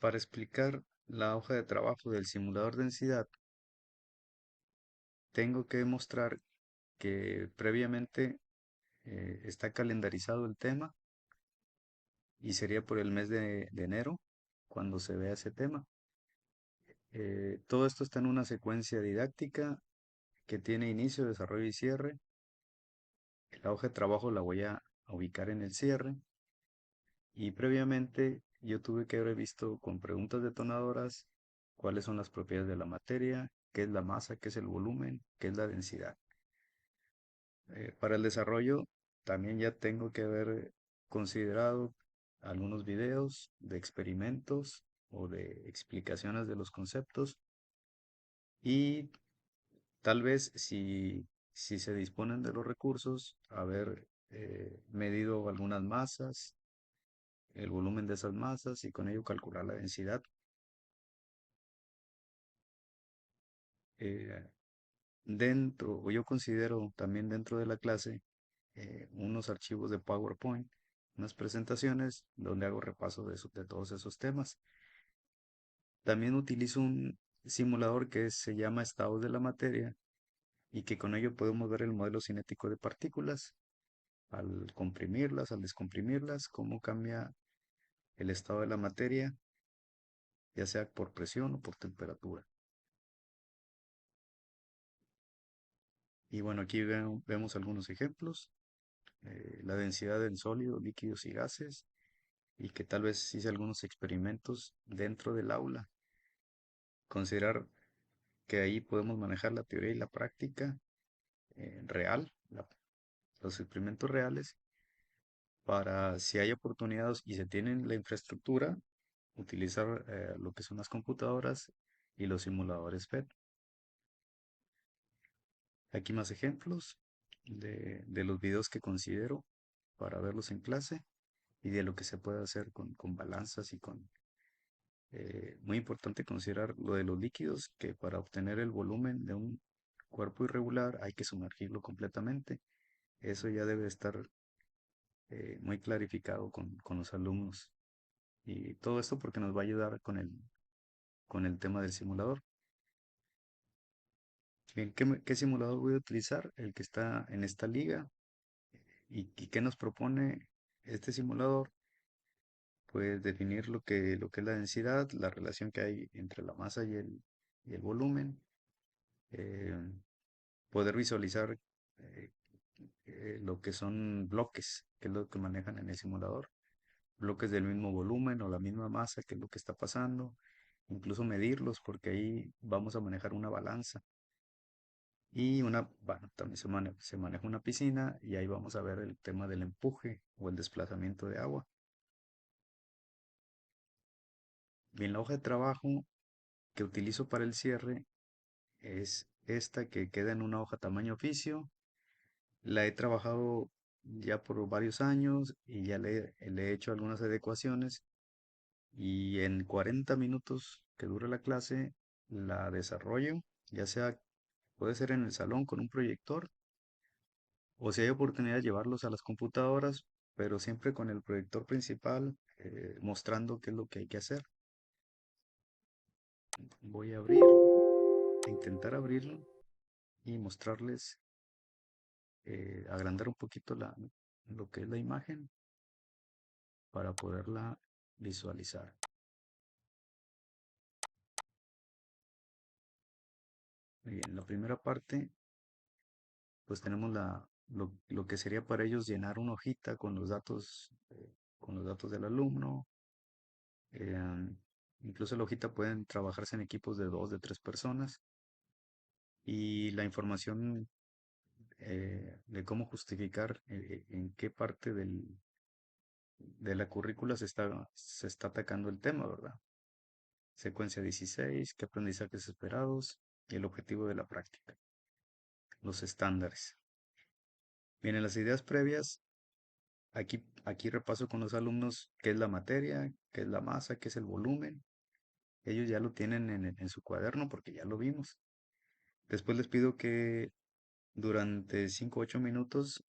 Para explicar la hoja de trabajo del simulador de densidad, tengo que demostrar que previamente está calendarizado el tema y sería por el mes de enero cuando se vea ese tema. Todo esto está en una secuencia didáctica que tiene inicio, desarrollo y cierre. La hoja de trabajo la voy a ubicar en el cierre y previamente yo tuve que haber visto con preguntas detonadoras cuáles son las propiedades de la materia, qué es la masa, qué es el volumen, qué es la densidad. Para el desarrollo también ya tengo que haber considerado algunos videos de experimentos o de explicaciones de los conceptos y tal vez si se disponen de los recursos, haber medido algunas masas, el volumen de esas masas y con ello calcular la densidad. Eh, o yo considero también dentro de la clase unos archivos de PowerPoint, unas presentaciones donde hago repaso de todos esos temas. También utilizo un simulador que se llama estados de la materia y que con ello podemos ver el modelo cinético de partículas al comprimirlas, al descomprimirlas, cómo cambia el estado de la materia, ya sea por presión o por temperatura. Y bueno, aquí vemos algunos ejemplos. La densidad en sólidos, líquidos y gases, y que tal vez hice algunos experimentos dentro del aula. Considerar que ahí podemos manejar la teoría y la práctica real, los experimentos reales, para si hay oportunidades y se tienen la infraestructura, utilizar lo que son las computadoras y los simuladores PET. Aquí más ejemplos de los videos que considero para verlos en clase y de lo que se puede hacer con balanzas y con... muy importante considerar lo de los líquidos, que para obtener el volumen de un cuerpo irregular hay que sumergirlo completamente. Eso ya debe estar muy clarificado con los alumnos. Y todo esto porque nos va a ayudar con el tema del simulador. Bien, ¿qué simulador voy a utilizar? El que está en esta liga. ¿Y qué nos propone este simulador? Pues definir lo que es la densidad, la relación que hay entre la masa y el volumen, eh, poder visualizar eh, lo que son bloques, que es lo que manejan en el simulador, bloques del mismo volumen o la misma masa, que es lo que está pasando, incluso medirlos, porque ahí vamos a manejar una balanza. Y bueno, también se maneja una piscina y ahí vamos a ver el tema del empuje o el desplazamiento de agua. Bien, la hoja de trabajo que utilizo para el cierre es esta que queda en una hoja tamaño oficio. La he trabajado ya por varios años y ya le he hecho algunas adecuaciones y en 40 minutos que dura la clase la desarrollo, ya sea puede ser en el salón con un proyector o si hay oportunidad de llevarlos a las computadoras, pero siempre con el proyector principal mostrando qué es lo que hay que hacer. Voy a abrirlo, a intentar abrirlo y mostrarles, agrandar un poquito lo que es la imagen para poderla visualizar. Muy bien, la primera parte, pues tenemos lo que sería para ellos llenar una hojita con los datos del alumno. eh, Incluso la hojita pueden trabajarse en equipos de dos, de tres personas. Y la información de cómo justificar en qué parte de la currícula se está atacando el tema, ¿verdad? Secuencia 16, qué aprendizajes esperados y el objetivo de la práctica, los estándares. Bien, en las ideas previas, aquí repaso con los alumnos qué es la materia, qué es la masa, qué es el volumen. Ellos ya lo tienen en su cuaderno porque ya lo vimos. Después les pido que durante 5 o 8 minutos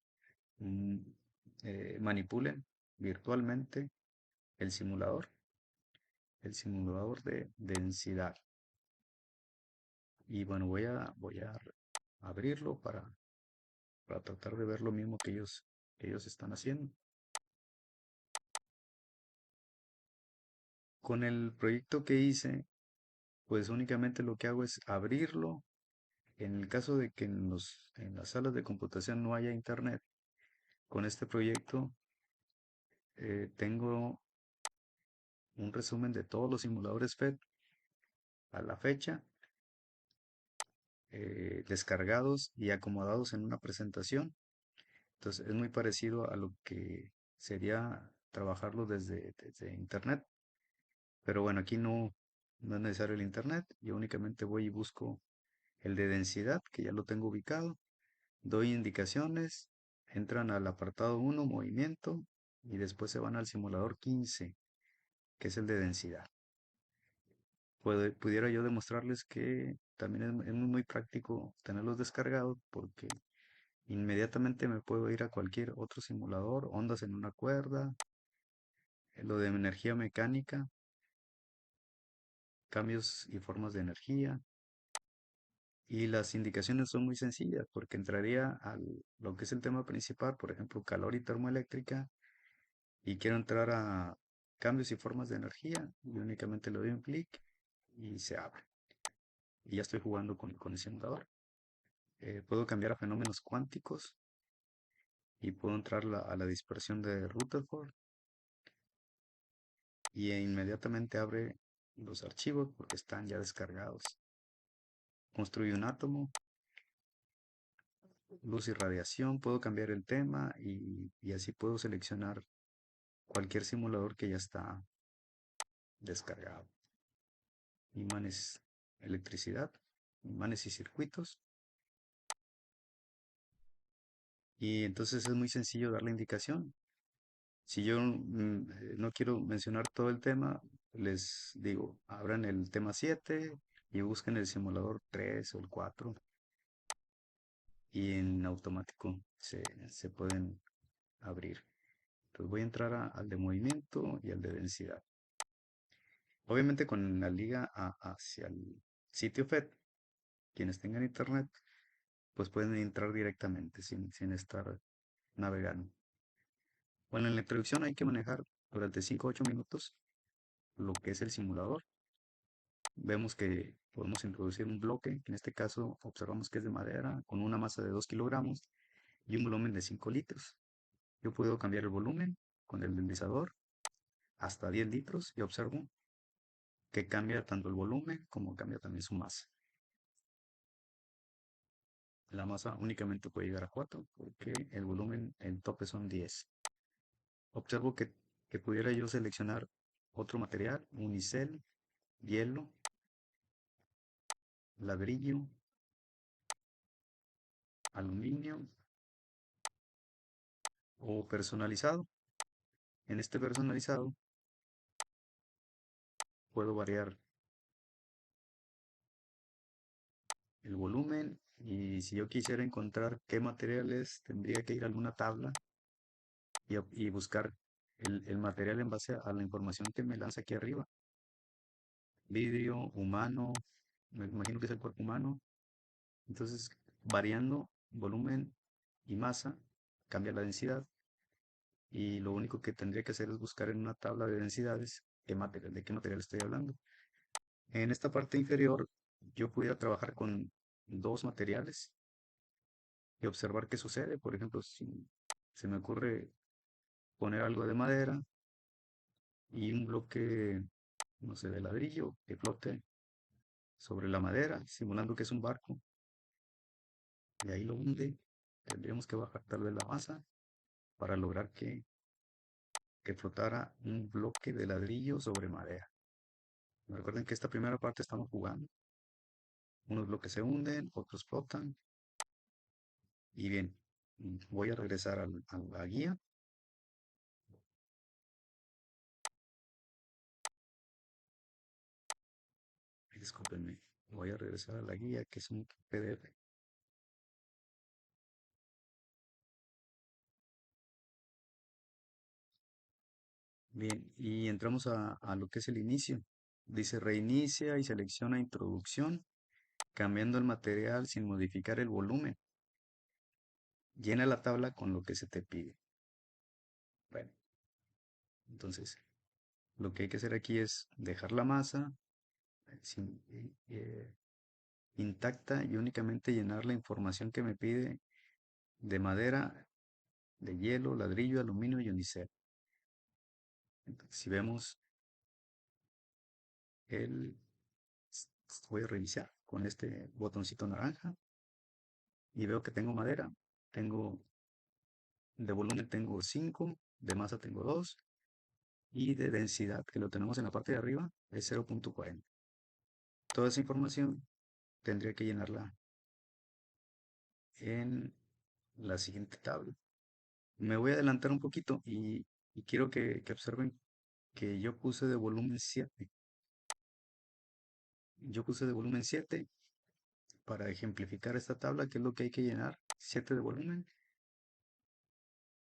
mm, manipulen virtualmente el simulador el simulador de densidad. Y bueno, voy a abrirlo para tratar de ver lo mismo que ellos están haciendo. Con el proyecto que hice, pues únicamente lo que hago es abrirlo. En el caso de que en las salas de computación no haya internet, con este proyecto tengo un resumen de todos los simuladores FED a la fecha, descargados y acomodados en una presentación. Entonces es muy parecido a lo que sería trabajarlo desde internet. Pero bueno, aquí no es necesario el internet. Yo únicamente voy y busco el de densidad, que ya lo tengo ubicado. Doy indicaciones, entran al apartado 1, movimiento, y después se van al simulador 15, que es el de densidad. Pudiera yo demostrarles que también es muy práctico tenerlos descargados porque inmediatamente me puedo ir a cualquier otro simulador, ondas en una cuerda, lo de energía mecánica, cambios y formas de energía. Y las indicaciones son muy sencillas porque entraría a lo que es el tema principal, por ejemplo, calor y termoeléctrica, y quiero entrar a cambios y formas de energía y únicamente le doy un clic y se abre. Y ya estoy jugando con el simulador. Puedo cambiar a fenómenos cuánticos y puedo entrar a la dispersión de Rutherford y inmediatamente abre los archivos porque están ya descargados. Construye un átomo, luz y radiación, puedo cambiar el tema y así puedo seleccionar cualquier simulador que ya está descargado. Imanes, electricidad, imanes y circuitos. Y entonces es muy sencillo dar la indicación. Si yo no quiero mencionar todo el tema, les digo, abran el tema 7 y busquen el simulador 3 o el 4 y en automático se pueden abrir. Entonces voy a entrar al de movimiento y al de densidad. Obviamente con la liga hacia el sitio FED, quienes tengan internet, pues pueden entrar directamente sin estar navegando. Bueno, en la introducción hay que manejar durante 5 o 8 minutos lo que es el simulador. Vemos que podemos introducir un bloque, en este caso observamos que es de madera, con una masa de 2 kilogramos y un volumen de 5 litros. Yo puedo cambiar el volumen con el deslizador hasta 10 litros y observo que cambia tanto el volumen como cambia también su masa. La masa únicamente puede llegar a 4 porque el volumen, el tope son 10. Observo que pudiera yo seleccionar otro material, unicel, hielo, ladrillo, aluminio o personalizado. En este personalizado puedo variar el volumen y si yo quisiera encontrar qué materiales, tendría que ir a alguna tabla y buscar el material en base a la información que me lanza aquí arriba. Vidrio, humano, me imagino que es el cuerpo humano. Entonces, variando volumen y masa, cambia la densidad. Y lo único que tendría que hacer es buscar en una tabla de densidades de qué material estoy hablando. En esta parte inferior, yo pudiera trabajar con dos materiales y observar qué sucede. Por ejemplo, si se me ocurre poner algo de madera y un bloque, no sé, de ladrillo que flote sobre la madera, simulando que es un barco, y ahí lo hunde, tendríamos que bajar tal vez la masa para lograr que flotara un bloque de ladrillo sobre madera. Recuerden que esta primera parte estamos jugando. Unos bloques se hunden, otros flotan. Y bien, voy a regresar a la guía. Discúlpenme, voy a regresar a la guía que es un PDF. Bien, y entramos a lo que es el inicio. Dice reinicia y selecciona introducción, cambiando el material sin modificar el volumen. Llena la tabla con lo que se te pide. Bueno, entonces lo que hay que hacer aquí es dejar la masa intacta y únicamente llenar la información que me pide de madera, de hielo, ladrillo, aluminio y unicel. Entonces, si vemos el, voy a revisar con este botoncito naranja y veo que tengo madera, tengo de volumen tengo 5, de masa tengo 2 y de densidad, que lo tenemos en la parte de arriba, es 0.40. Toda esa información tendría que llenarla en la siguiente tabla. Me voy a adelantar un poquito y quiero que observen que yo puse de volumen 7. Yo puse de volumen 7 para ejemplificar esta tabla, que es lo que hay que llenar, 7 de volumen.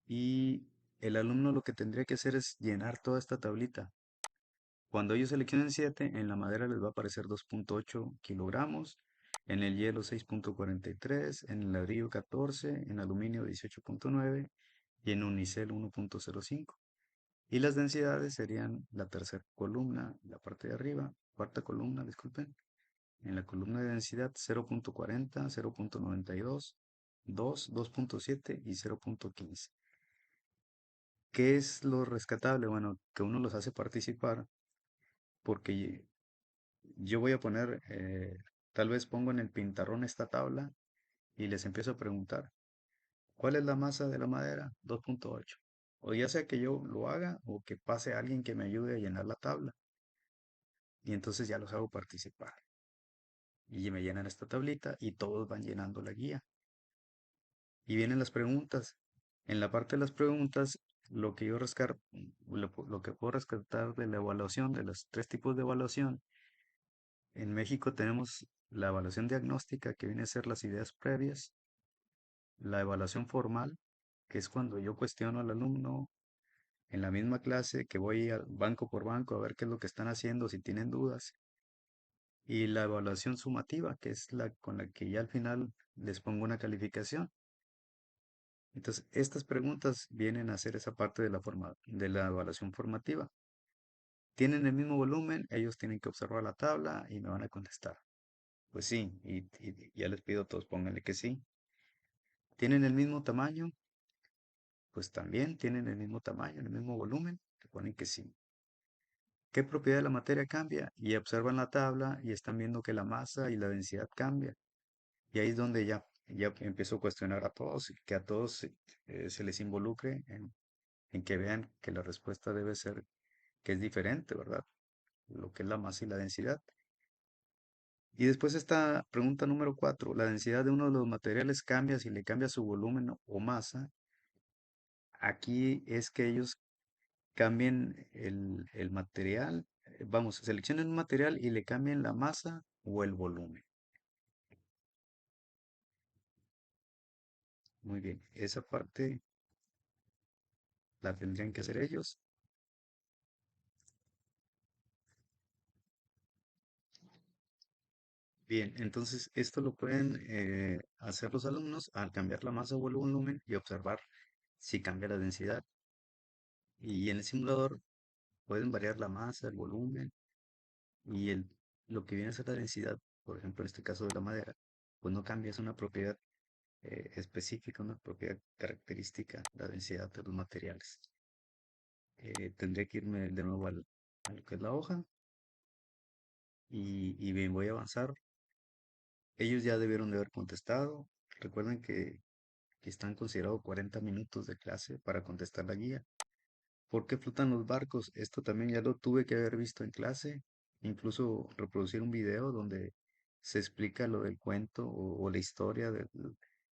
Y el alumno lo que tendría que hacer es llenar toda esta tablita. Cuando ellos seleccionen 7, en la madera les va a aparecer 2.8 kilogramos, en el hielo 6.43, en el ladrillo 14, en aluminio 18.9 y en unicel 1.05. Y las densidades serían la tercera columna, la parte de arriba, cuarta columna, disculpen. En la columna de densidad 0.40, 0.92, 2, 2.7 y 0.15. ¿Qué es lo rescatable? Bueno, que uno los hace participar porque yo voy a poner, tal vez pongo en el pintarrón esta tabla y les empiezo a preguntar, ¿cuál es la masa de la madera? 2.8. O ya sea que yo lo haga o que pase alguien que me ayude a llenar la tabla. Y entonces ya los hago participar. Y me llenan esta tablita y todos van llenando la guía. Y vienen las preguntas. En la parte de las preguntas, lo que yo lo que puedo rescatar de la evaluación, de los tres tipos de evaluación, en México tenemos la evaluación diagnóstica, que viene a ser las ideas previas, la evaluación formal, que es cuando yo cuestiono al alumno en la misma clase, que voy banco por banco a ver qué es lo que están haciendo, si tienen dudas, y la evaluación sumativa, que es la con la que ya al final les pongo una calificación. Entonces, estas preguntas vienen a ser esa parte de de la evaluación formativa. ¿Tienen el mismo volumen? Ellos tienen que observar la tabla y me van a contestar. Pues sí, y ya les pido a todos pónganle que sí. ¿Tienen el mismo tamaño? Pues también tienen el mismo tamaño, el mismo volumen, que ponen que sí. ¿Qué propiedad de la materia cambia? Y observan la tabla y están viendo que la masa y la densidad cambian. Y ahí es donde ya empiezo a cuestionar a todos, y que a todos se les involucre en que vean que la respuesta debe ser que es diferente, ¿verdad? Lo que es la masa y la densidad. Y después esta pregunta número 4, la densidad de uno de los materiales cambia si le cambia su volumen o masa. Aquí es que ellos cambien el material, vamos, seleccionen un material y le cambien la masa o el volumen. Muy bien, esa parte la tendrían que hacer ellos. Bien, entonces esto lo pueden hacer los alumnos al cambiar la masa o el volumen y observar si cambia la densidad. Y en el simulador pueden variar la masa, el volumen y lo que viene a ser la densidad, por ejemplo, en este caso de la madera, pues no cambia, es una propiedad específica, una propiedad característica, la densidad de los materiales. Tendré que irme de nuevo a lo que es la hoja y bien, voy a avanzar. Ellos ya debieron de haber contestado. Recuerden que están considerados 40 minutos de clase para contestar la guía. ¿Por qué flotan los barcos? Esto también ya lo tuve que haber visto en clase, incluso reproducir un video donde se explica lo del cuento o la historia de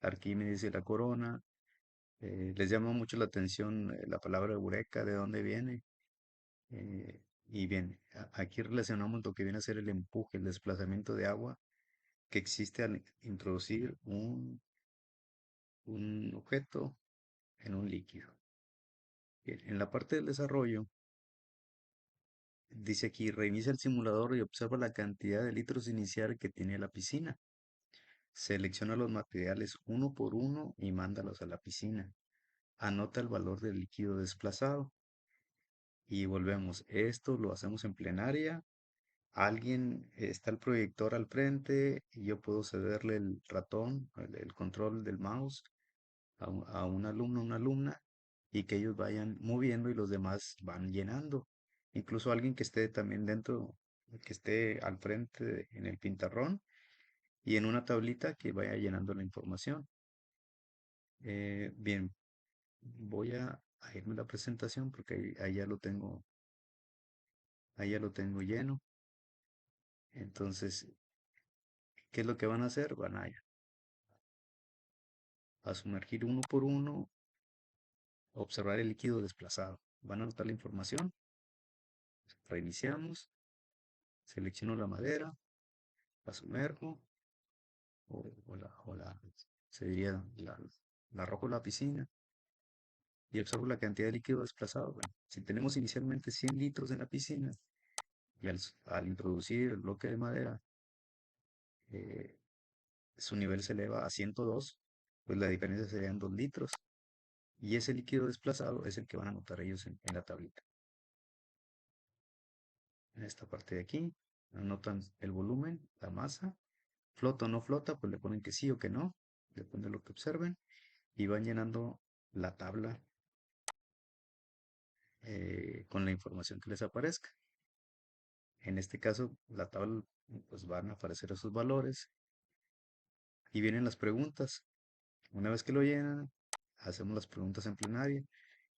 Arquímedes y la corona. Les llama mucho la atención la palabra eureka, de dónde viene. Y bien, aquí relacionamos lo que viene a ser el empuje, el desplazamiento de agua que existe al introducir un objeto en un líquido. Bien, en la parte del desarrollo, Dice aquí, reinicia el simulador y observa la cantidad de litros inicial que tiene la piscina. Selecciona los materiales uno por uno y mándalos a la piscina. Anota el valor del líquido desplazado. Y volvemos. Esto lo hacemos en plenaria. Alguien está el proyector al frente y yo puedo cederle el ratón, el control del mouse a un alumno o una alumna y que ellos vayan moviendo y los demás van llenando. Incluso alguien que esté también dentro, que esté al frente en el pintarrón y en una tablita que vaya llenando la información. Bien, voy a irme a la presentación porque ahí ya lo tengo lleno. Entonces, ¿qué es lo que van a hacer? Van a sumergir uno por uno, observar el líquido desplazado. Van a anotar la información, reiniciamos, selecciono la madera, la sumerjo, se diría, la arrojo a la piscina y observo la cantidad de líquido desplazado. Bueno, si tenemos inicialmente 100 litros en la piscina y al introducir el bloque de madera, eh, su nivel se eleva a 102, pues la diferencia serían 2 litros. Y ese líquido desplazado es el que van a anotar ellos en la tablita. En esta parte de aquí, anotan el volumen, la masa, flota o no flota, pues le ponen que sí o que no, depende de lo que observen, y van llenando la tabla con la información que les aparezca. En este caso, la tabla, pues van a aparecer esos valores y vienen las preguntas. Una vez que lo llenan, hacemos las preguntas en plenaria.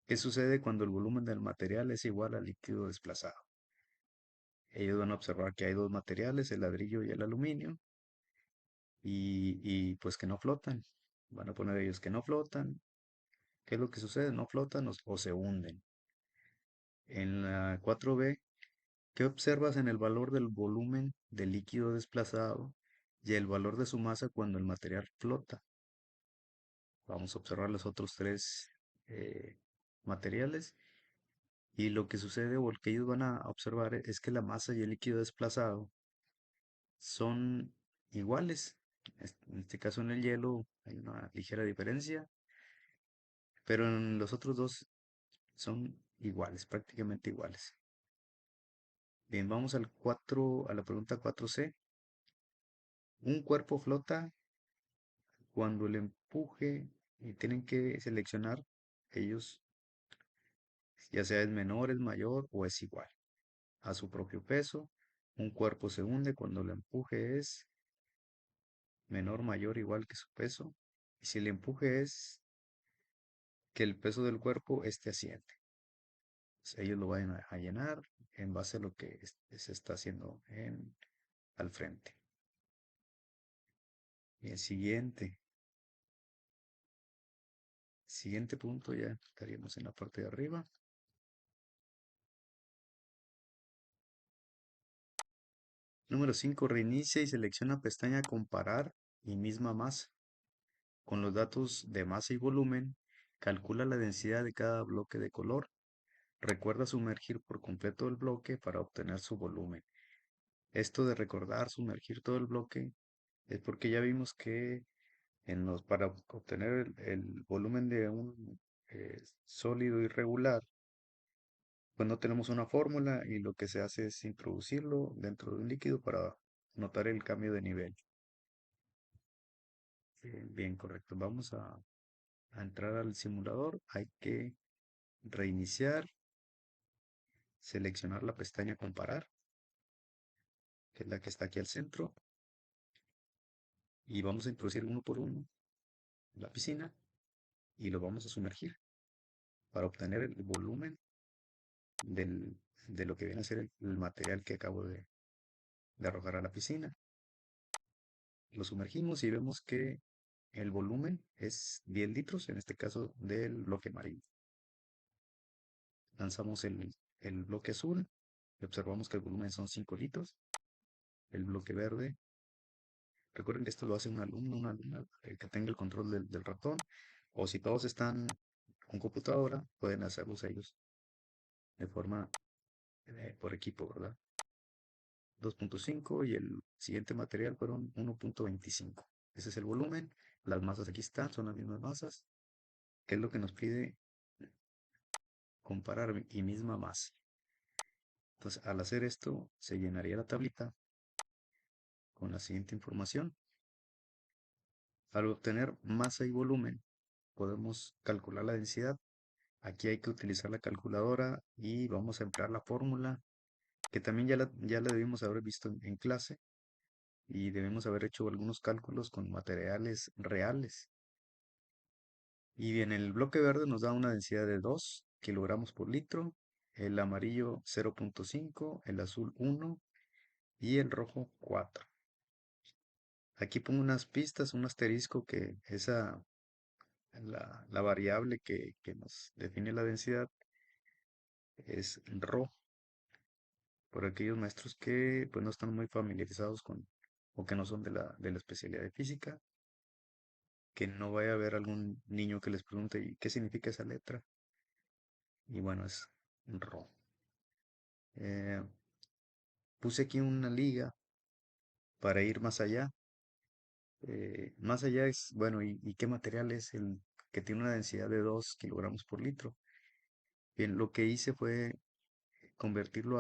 ¿Qué sucede cuando el volumen del material es igual al líquido desplazado? Ellos van a observar que hay dos materiales, el ladrillo y el aluminio, y pues que no flotan. Van a poner ellos que no flotan. ¿Qué es lo que sucede? No flotan o se hunden. En la 4B, ¿qué observas en el valor del volumen del líquido desplazado y el valor de su masa cuando el material flota? Vamos a observar los otros tres materiales y lo que sucede o lo que ellos van a observar es que la masa y el líquido desplazado son iguales. En este caso en el hielo hay una ligera diferencia, pero en los otros dos son iguales, prácticamente iguales. Bien, vamos a la pregunta 4C. Un cuerpo flota cuando el empuje y tienen que seleccionar ellos, ya sea es menor, es mayor o es igual a su propio peso. Un cuerpo se hunde cuando el empuje es menor, mayor, igual que su peso. Y si el empuje es que el peso del cuerpo esté asciende. Ellos lo van a llenar en base a lo que se está haciendo al frente. Y el siguiente punto ya estaríamos en la parte de arriba. Número 5. Reinicia y selecciona pestaña Comparar y misma masa. Con los datos de masa y volumen, calcula la densidad de cada bloque de color. Recuerda sumergir por completo el bloque para obtener su volumen. Esto de recordar sumergir todo el bloque es porque ya vimos que para obtener el volumen de un sólido irregular, pues no tenemos una fórmula y lo que se hace es introducirlo dentro de un líquido para notar el cambio de nivel. Bien, correcto. Vamos a entrar al simulador. Hay que reiniciar, seleccionar la pestaña Comparar, que es la que está aquí al centro, y vamos a introducir uno por uno la piscina y lo vamos a sumergir para obtener el volumen de lo que viene a ser el material que acabo de arrojar a la piscina. Lo sumergimos y vemos que el volumen es 10 litros, en este caso del bloque amarillo. Lanzamos el bloque azul y observamos que el volumen son 5 litros. El bloque verde, recuerden que esto lo hace un alumno, una alumna, el que tenga el control del ratón, o si todos están con computadora, pueden hacerlos ellos de forma por equipo, ¿verdad? 2.5 y el siguiente material fueron 1.25. Ese es el volumen. Las masas aquí están, son las mismas masas. ¿Qué es lo que nos pide comparar y misma masa? Entonces, al hacer esto, se llenaría la tablita con la siguiente información. Al obtener masa y volumen, podemos calcular la densidad. Aquí hay que utilizar la calculadora y vamos a emplear la fórmula que también ya la debimos haber visto en clase y debemos haber hecho algunos cálculos con materiales reales. Y bien, el bloque verde nos da una densidad de 2 kilogramos por litro, el amarillo 0.5, el azul 1 y el rojo 4. Aquí pongo unas pistas, un asterisco que la variable que nos define la densidad es ρ, por aquellos maestros que pues no están muy familiarizados con o que no son de la especialidad de física, que no vaya a haber algún niño que les pregunte ¿y qué significa esa letra? Y bueno, es ρ. Eh, Puse aquí una liga para ir más allá. Más allá es, bueno, ¿y qué material es el que tiene una densidad de 2 kilogramos por litro? Bien, lo que hice fue convertirlo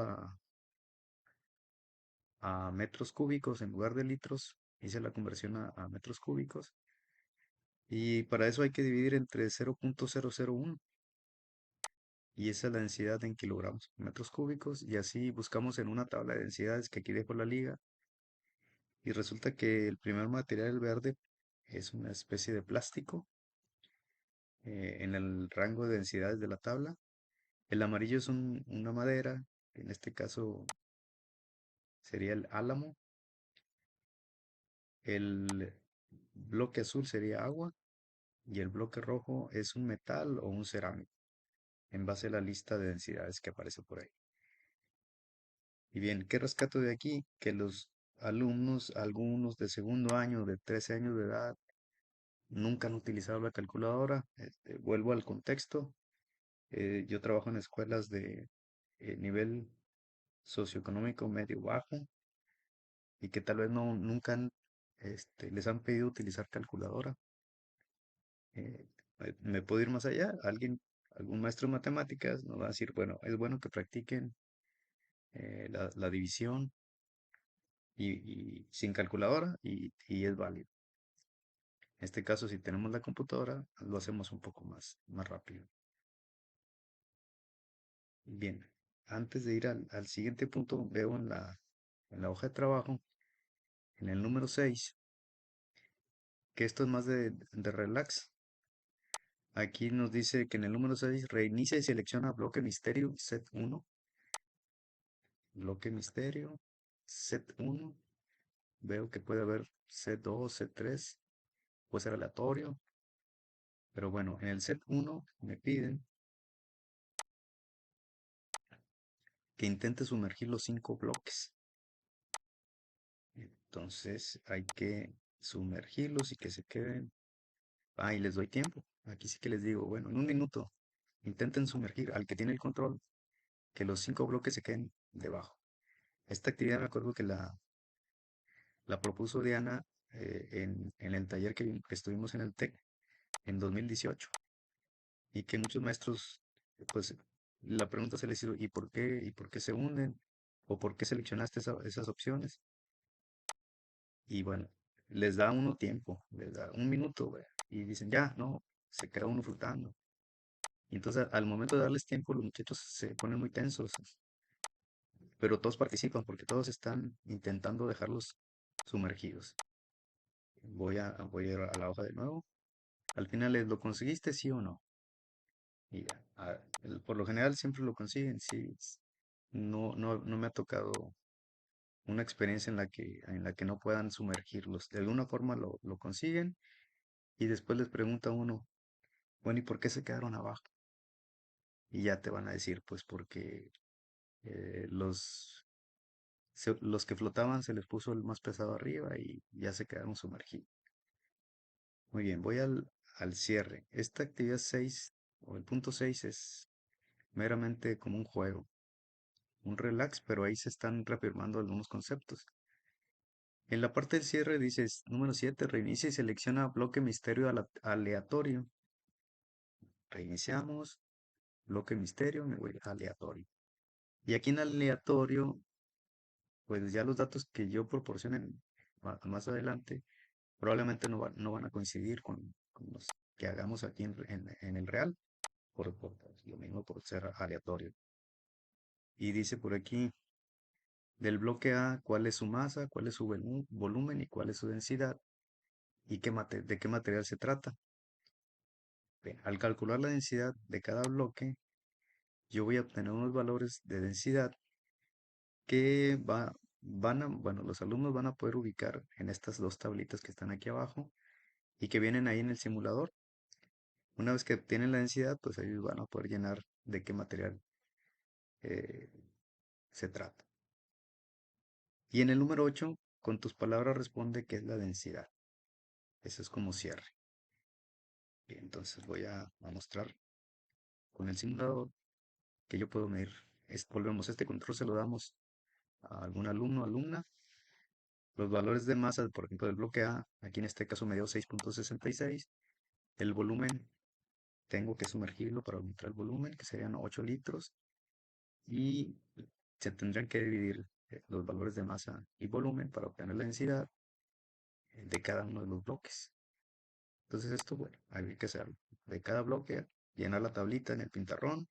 a metros cúbicos en lugar de litros. Hice la conversión a metros cúbicos. Y para eso hay que dividir entre 0.001. Y esa es la densidad en kilogramos por metros cúbicos. Y así buscamos en una tabla de densidades que aquí dejo la liga. Y resulta que el primer material, el verde, es una especie de plástico en el rango de densidades de la tabla. El amarillo es una madera, en este caso sería el álamo. El bloque azul sería agua y el bloque rojo es un metal o un cerámico, en base a la lista de densidades que aparece por ahí. Y bien, ¿qué rescato de aquí? Que los alumnos, algunos de segundo año, de 13 años de edad, nunca han utilizado la calculadora. Vuelvo al contexto. Yo trabajo en escuelas de nivel socioeconómico medio bajo y que tal vez nunca les han pedido utilizar calculadora. Eh, Me puedo ir más allá. Algún maestro de matemáticas nos va a decir, bueno, es bueno que practiquen la división y sin calculadora y es válido. En este caso, si tenemos la computadora, lo hacemos un poco más rápido. Bien, antes de ir al siguiente punto, veo en la hoja de trabajo, en el número 6 que esto es más de relax. Aquí nos dice que en el número 6 reinicia y selecciona bloque misterio set 1. Bloque misterio set 1. Veo que puede haber set 2, set 3. Puede ser aleatorio. Pero bueno, en el set 1 me piden que intente sumergir los 5 bloques. Entonces hay que sumergirlos y que se queden. Ah, y les doy tiempo. Aquí sí que les digo, bueno, en un minuto intenten sumergir al que tiene el control, que los 5 bloques se queden debajo. Esta actividad me acuerdo que la propuso Diana en el taller que estuvimos en el TEC en 2018 y que muchos maestros, pues la pregunta se les hizo, ¿y por qué se unen? ¿O por qué seleccionaste esas opciones? Y bueno, les da uno tiempo, les da un minuto, güey, y dicen, ya, no, se queda uno flotando. Y entonces al momento de darles tiempo, los muchachos se ponen muy tensos, pero todos participan porque todos están intentando dejarlos sumergidos. Voy a ir a la hoja de nuevo. Al final es, ¿lo conseguiste, sí o no? Y ya, por lo general siempre lo consiguen, sí. No me ha tocado una experiencia en la que no puedan sumergirlos. De alguna forma lo consiguen y después les pregunta uno, bueno, ¿y por qué se quedaron abajo? Y ya te van a decir, pues porque los que flotaban se les puso el más pesado arriba y ya se quedaron sumergidos. Muy bien, voy al cierre. Esta actividad 6 o el punto 6 es meramente como un juego. un relax, pero ahí se están reafirmando algunos conceptos. En la parte del cierre dices, número 7, reinicia y selecciona bloque misterio aleatorio. Reiniciamos, bloque misterio, me voy a aleatorio. Y aquí en aleatorio, pues ya los datos que yo proporcione más adelante probablemente no van a coincidir con los que hagamos aquí en el real, por lo mismo por ser aleatorio. Y dice por aquí, del bloque A, cuál es su masa, cuál es su volumen y cuál es su densidad y de qué material se trata. Bien, al calcular la densidad de cada bloque, yo voy a obtener unos valores de densidad que bueno, los alumnos van a poder ubicar en estas dos tablitas que están aquí abajo y que vienen ahí en el simulador. Una vez que obtienen la densidad, pues ellos van a poder llenar de qué material eh, se trata. Y en el número 8, con tus palabras responde qué es la densidad. Eso es como cierre. Bien, entonces voy a mostrar con el simulador que yo puedo medir. Volvemos, este control se lo damos a algún alumno o alumna. Los valores de masa, por ejemplo, del bloque A, aquí en este caso me dio 6.66. El volumen, tengo que sumergirlo para aumentar el volumen, que serían 8 litros. Y se tendrían que dividir los valores de masa y volumen para obtener la densidad de cada uno de los bloques. Entonces esto, bueno, hay que hacerlo. De cada bloque, llenar la tablita en el pintarrón,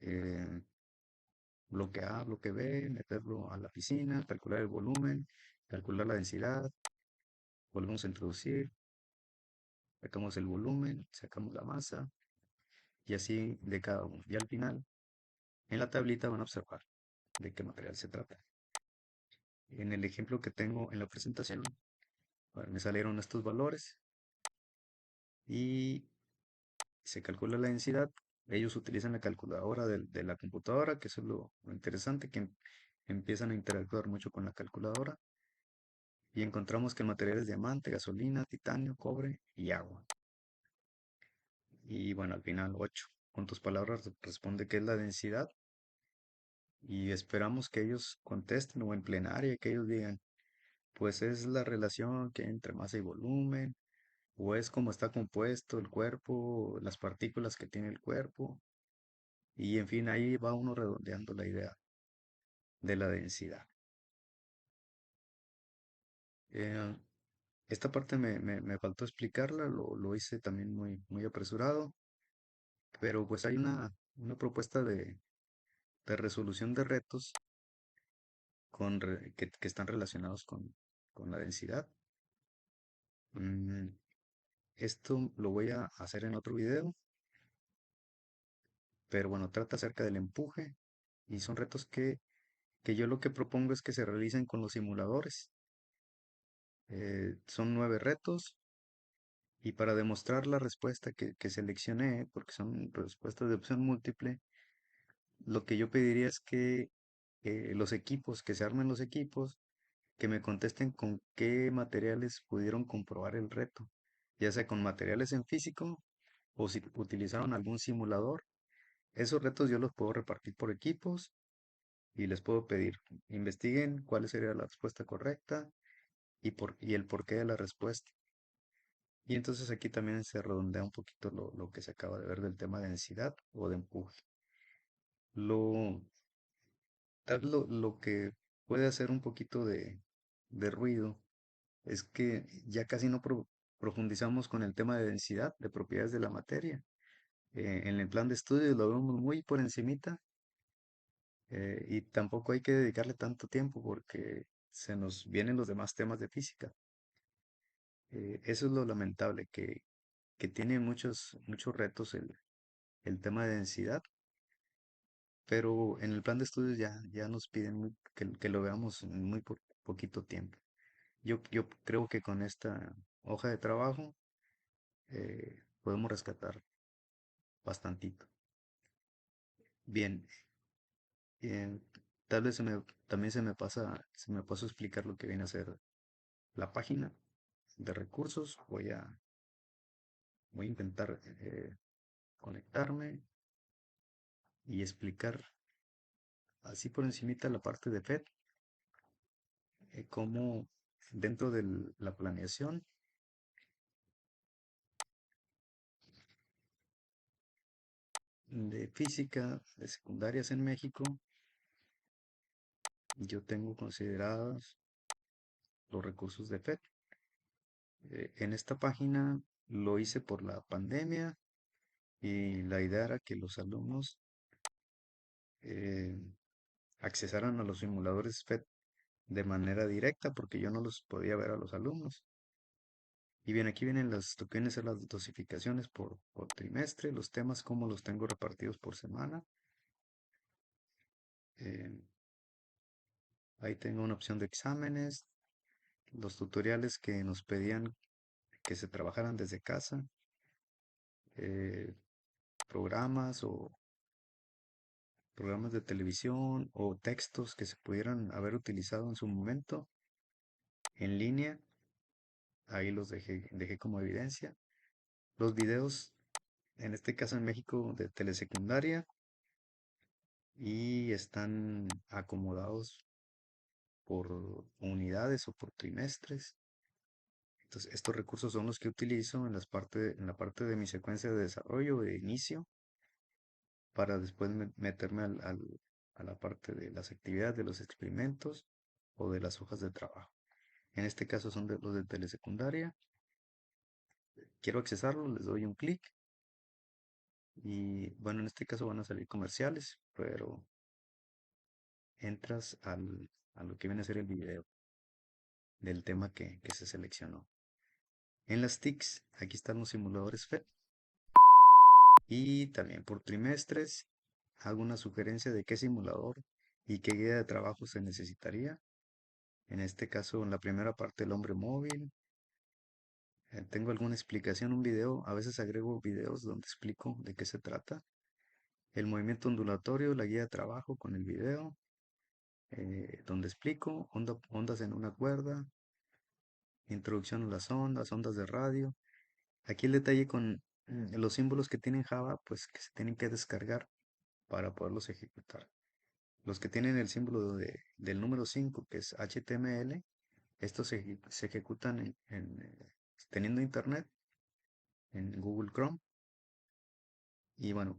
eh, bloque A, bloque B, meterlo a la piscina, calcular el volumen, calcular la densidad, volvemos a introducir, sacamos el volumen, sacamos la masa y así de cada uno. Y al final, en la tablita van a observar de qué material se trata. En el ejemplo que tengo en la presentación, bueno, me salieron estos valores y se calcula la densidad. Ellos utilizan la calculadora de la computadora, que eso es lo interesante, que empiezan a interactuar mucho con la calculadora y encontramos que el material es diamante, gasolina, titanio, cobre y agua. Y bueno, al final 8. Con tus palabras responde qué es la densidad y esperamos que ellos contesten o en plenaria que ellos digan, pues es la relación que hay entre masa y volumen, o es como está compuesto el cuerpo, las partículas que tiene el cuerpo, y en fin, ahí va uno redondeando la idea de la densidad. Eh, esta parte me faltó explicarla, lo hice también muy apresurado, pero pues hay una propuesta de resolución de retos que están relacionados con la densidad. Mm, Esto lo voy a hacer en otro video, pero bueno, trata acerca del empuje y son retos que yo lo que propongo es que se realicen con los simuladores. Son 9 retos y para demostrar la respuesta que seleccioné, porque son respuestas de opción múltiple, lo que yo pediría es que que se armen los equipos, que me contesten con qué materiales pudieron comprobar el reto, ya sea con materiales en físico o si utilizaron algún simulador. Esos retos yo los puedo repartir por equipos y les puedo pedir, investiguen cuál sería la respuesta correcta y el porqué de la respuesta. Y entonces aquí también se redondea un poquito lo que se acaba de ver del tema de densidad o de empuje. Lo, lo que puede hacer un poquito de ruido es que ya casi no profundizamos con el tema de densidad, de propiedades de la materia. En el plan de estudios lo vemos muy por encimita y tampoco hay que dedicarle tanto tiempo porque se nos vienen los demás temas de física. Eso es lo lamentable, que tiene muchos retos el tema de densidad, pero en el plan de estudios ya nos piden que lo veamos en muy poquito tiempo. Yo creo que con esta hoja de trabajo podemos rescatar bastantito. Bien, eh, tal vez también se me pasó explicar lo que viene a ser la página de recursos. Voy a intentar conectarme y explicar así por encimita la parte de FED, cómo dentro de la planeación de física de secundarias en México, yo tengo considerados los recursos de FED. En esta página lo hice por la pandemia y la idea era que los alumnos eh, accesaran a los simuladores FED de manera directa porque yo no los podía ver a los alumnos. Y bien, aquí vienen lo que vienen a ser las dosificaciones por trimestre, los temas, cómo los tengo repartidos por semana. Eh, Ahí tengo una opción de exámenes, los tutoriales que nos pedían que se trabajaran desde casa, eh, programas o programas de televisión o textos que se pudieran haber utilizado en su momento en línea. Ahí los dejé como evidencia. Los videos, en este caso en México, de telesecundaria y están acomodados por unidades o por trimestres. Entonces, estos recursos son los que utilizo en la parte de mi secuencia de desarrollo, de inicio, para después meterme a la parte de las actividades, de los experimentos o de las hojas de trabajo. En este caso son los de telesecundaria. Quiero accesarlos, les doy un clic y bueno, en este caso van a salir comerciales, pero entras a lo que viene a ser el video del tema que se seleccionó. En las TICs, aquí están los simuladores FED y también por trimestres hago una sugerencia de qué simulador y qué guía de trabajo se necesitaría. En este caso, en la primera parte, el hombre móvil. Tengo alguna explicación, un video, a veces agrego videos donde explico de qué se trata. El movimiento ondulatorio, la guía de trabajo con el video, donde explico ondas en una cuerda, introducción a las ondas, ondas de radio. Aquí el detalle con los símbolos que tienen Java, pues que se tienen que descargar para poderlos ejecutar. Los que tienen el símbolo del número 5 que es HTML, estos se ejecutan teniendo internet en Google Chrome. Y bueno,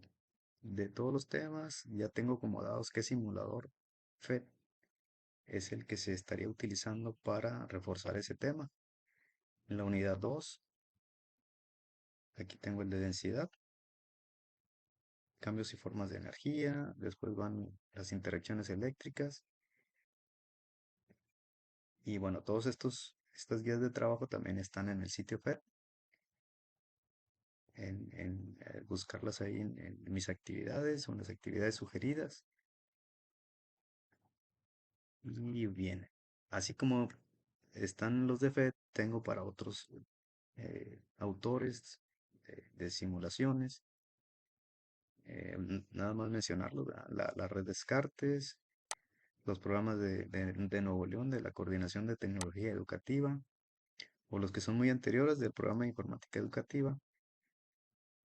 de todos los temas, ya tengo acomodados qué simulador FED es el que se estaría utilizando para reforzar ese tema. En la unidad 2 aquí tengo el de densidad, cambios y formas de energía, después van las interacciones eléctricas. Y bueno, estas guías de trabajo también están en el sitio FED, buscarlas ahí en mis actividades o en las actividades sugeridas. Y bien, así como están los de FED, tengo para otros autores de simulaciones. Nada más mencionarlo, ¿verdad? La red Descartes, los programas de Nuevo León de la Coordinación de Tecnología Educativa, o los que son muy anteriores del programa de Informática Educativa.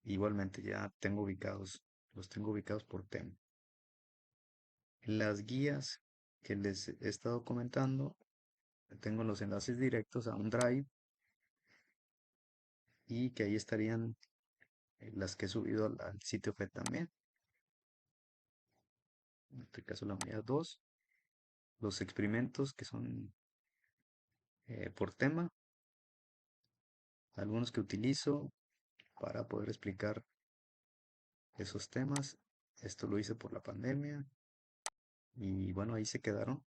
Igualmente ya los tengo ubicados por tema. Las guías que les he estado comentando, tengo los enlaces directos a un Drive y que ahí estarían las que he subido al sitio FED también. En este caso la unidad 2, los experimentos que son por tema, algunos que utilizo para poder explicar esos temas. Esto lo hice por la pandemia y bueno, ahí se quedaron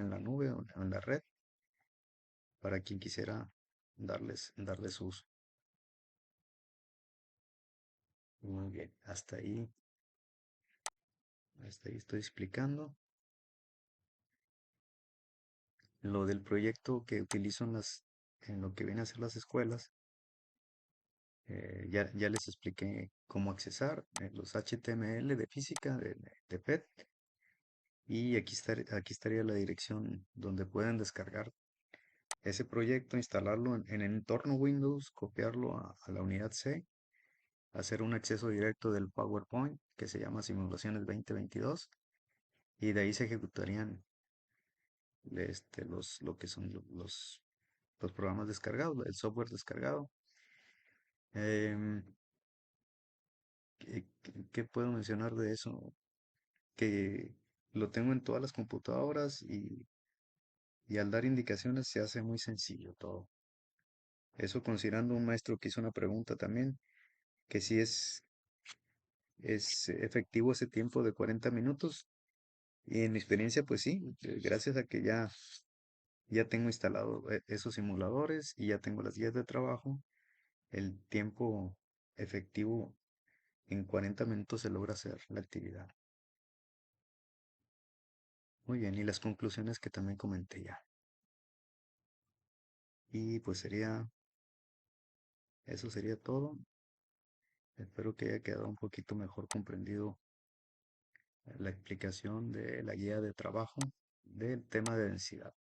en la nube o en la red para quien quisiera darles uso. Muy bien, hasta ahí estoy explicando. Lo del proyecto que utilizo en lo que vienen a ser las escuelas, ya les expliqué cómo accesar los HTML de física de FED y aquí estaría la dirección donde pueden descargar ese proyecto, instalarlo en el entorno Windows, copiarlo a la unidad C, hacer un acceso directo del PowerPoint que se llama Simulaciones 2022 y de ahí se ejecutarían lo que son los programas descargados, el software descargado. Em, ¿qué puedo mencionar de eso? Que lo tengo en todas las computadoras y al dar indicaciones se hace muy sencillo todo. Eso considerando un maestro que hizo una pregunta también, que si es efectivo ese tiempo de 40 minutos. Y en mi experiencia, pues sí, gracias a que ya tengo instalado esos simuladores y ya tengo las guías de trabajo, el tiempo efectivo en 40 minutos se logra hacer la actividad. Muy bien, y las conclusiones que también comenté ya. Y pues eso sería todo. Espero que haya quedado un poquito mejor comprendido la explicación de la guía de trabajo del tema de densidad.